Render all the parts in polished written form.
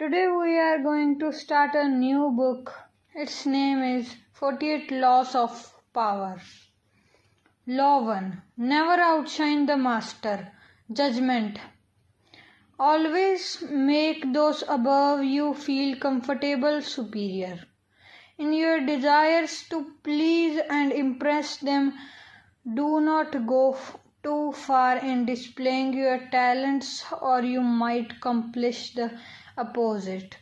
Today we are going to start a new book. Its name is 48 Laws of Power. Law 1. Never outshine the master. Judgment. Always make those above you feel comfortable, superior. In your desires to please and impress them, do not go too far in displaying your talents, or you might accomplish the opposite.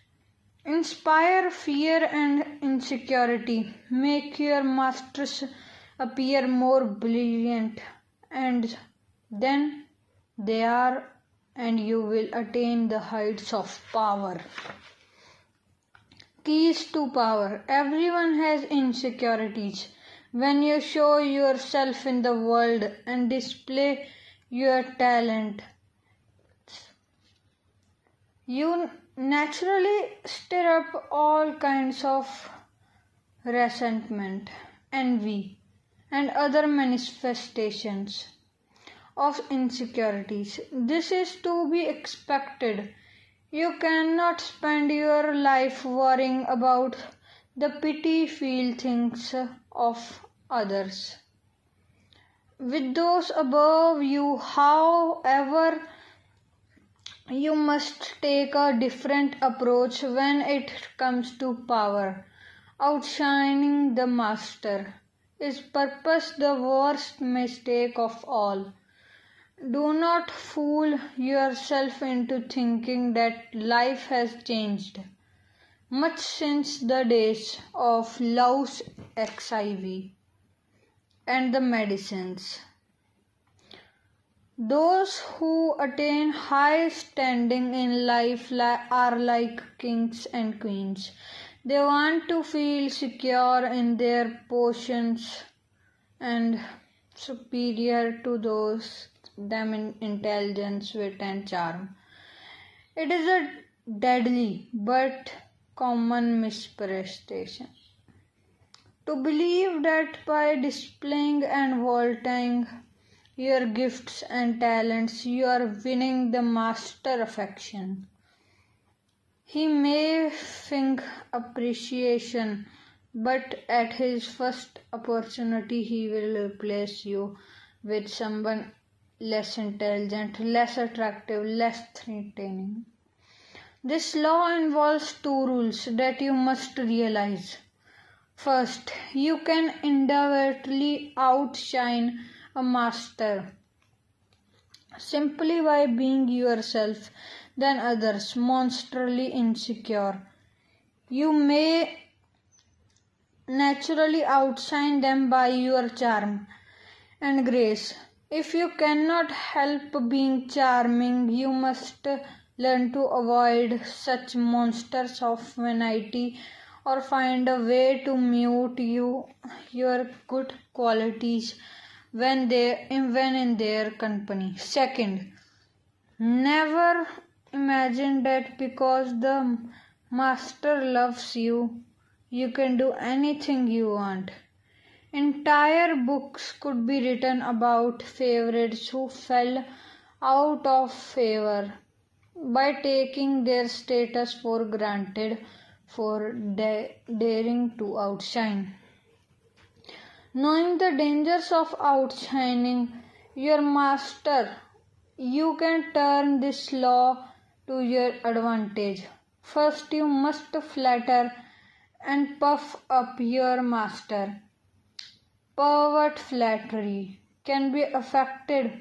Inspire fear and insecurity. Make your masters appear more brilliant and than they are, and you will attain the heights of power. Keys to power. Everyone has insecurities. When you show yourself in the world and display your talent, you naturally stir up all kinds of resentment, envy, and other manifestations of insecurities. This is to be expected. You cannot spend your life worrying about the petty feelings of others. With those above you, however, you must take a different approach when it comes to power. Outshining the master is purpose the worst mistake of all. Do not fool yourself into thinking that life has changed much since the days of Laos XIV and the medicines. Those who attain high standing in life are like kings and queens. They want to feel secure in their positions and superior to them in intelligence, wit, and charm. It is a deadly but common misperception to believe that by displaying and vaulting your gifts and talents, you are winning the master affection. He may think appreciation, but at his first opportunity he will replace you with someone less intelligent, less attractive, less threatening. This law involves two rules that you must realize. First, you can indefinitely outshine a master simply by being yourself than others monstrally insecure. You may naturally outshine them by your charm and grace. If you cannot help being charming, you must learn to avoid such monsters of vanity or find a way to mute your good qualities when in their company. Second, never imagine that because the master loves you, you can do anything you want. Entire books could be written about favorites who fell out of favor by taking their status for granted for daring to outshine. Knowing the dangers of outshining your master, you can turn this law to your advantage. First, you must flatter and puff up your master. Pervert flattery can be effective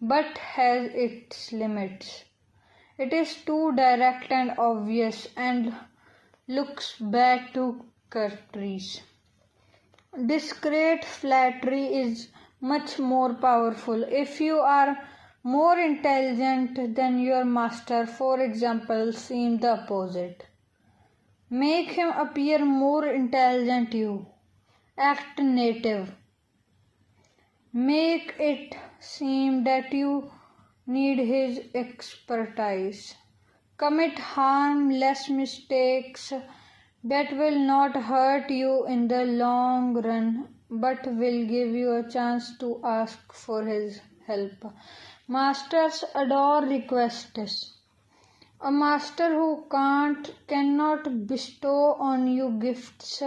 but has its limits. It is too direct and obvious and looks bad to courtiers. Discreet flattery is much more powerful. If you are more intelligent than your master, for example, seem the opposite. Make him appear more intelligent you. Act native. Make it seem that you need his expertise. Commit harmless mistakes that will not hurt you in the long run but will give you a chance to ask for his help. Masters adore requests. A master who cannot bestow on you gifts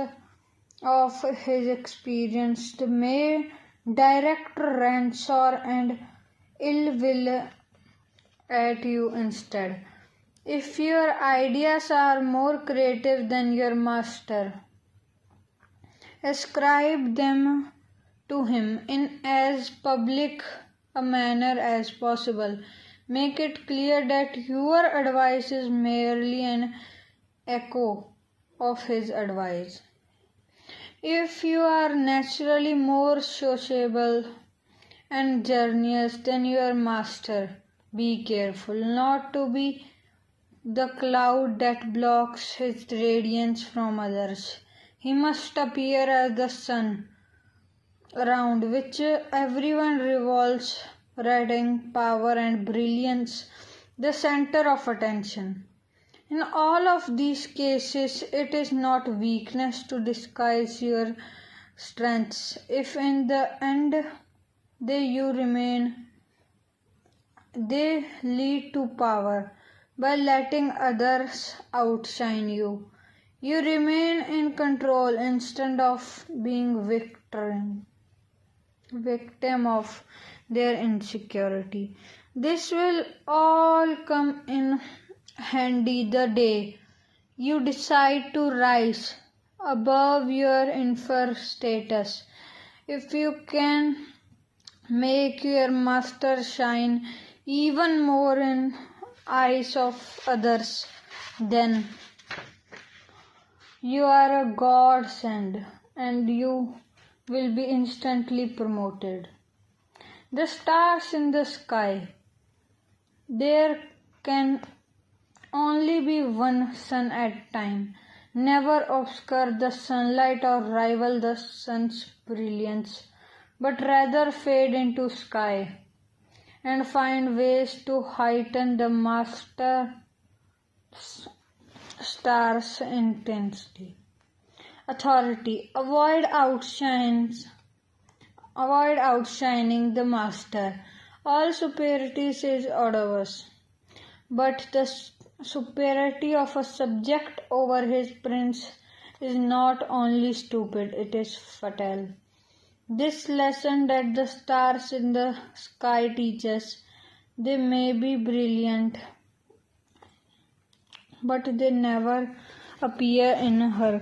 of his experience may direct rancor and ill will at you instead. If your ideas are more creative than your master, ascribe them to him in as public a manner as possible. Make it clear that your advice is merely an echo of his advice. If you are naturally more sociable and journeyous than your master, be careful not to be the cloud that blocks his radiance from others. He must appear as the sun around which everyone revolves, radiating power and brilliance, the center of attention. In all of these cases, it is not weakness to disguise your strengths. If in the end they lead to power by letting others outshine you. You remain in control instead of being victim of their insecurity. This will all come in handy the day you decide to rise above your inferior status. If you can make your master shine even more in eyes of others, then you are a godsend and you will be instantly promoted. The stars in the sky. There can only be one sun at a time. Never obscure the sunlight or rival the sun's brilliance, but rather fade into sky and find ways to heighten the master star's intensity. Authority. Avoid outshining the master. All superiority is odorous, but the superiority of a subject over his prince is not only stupid, it is fatal. This lesson that the stars in the sky teach us, they may be brilliant, but they never appear in her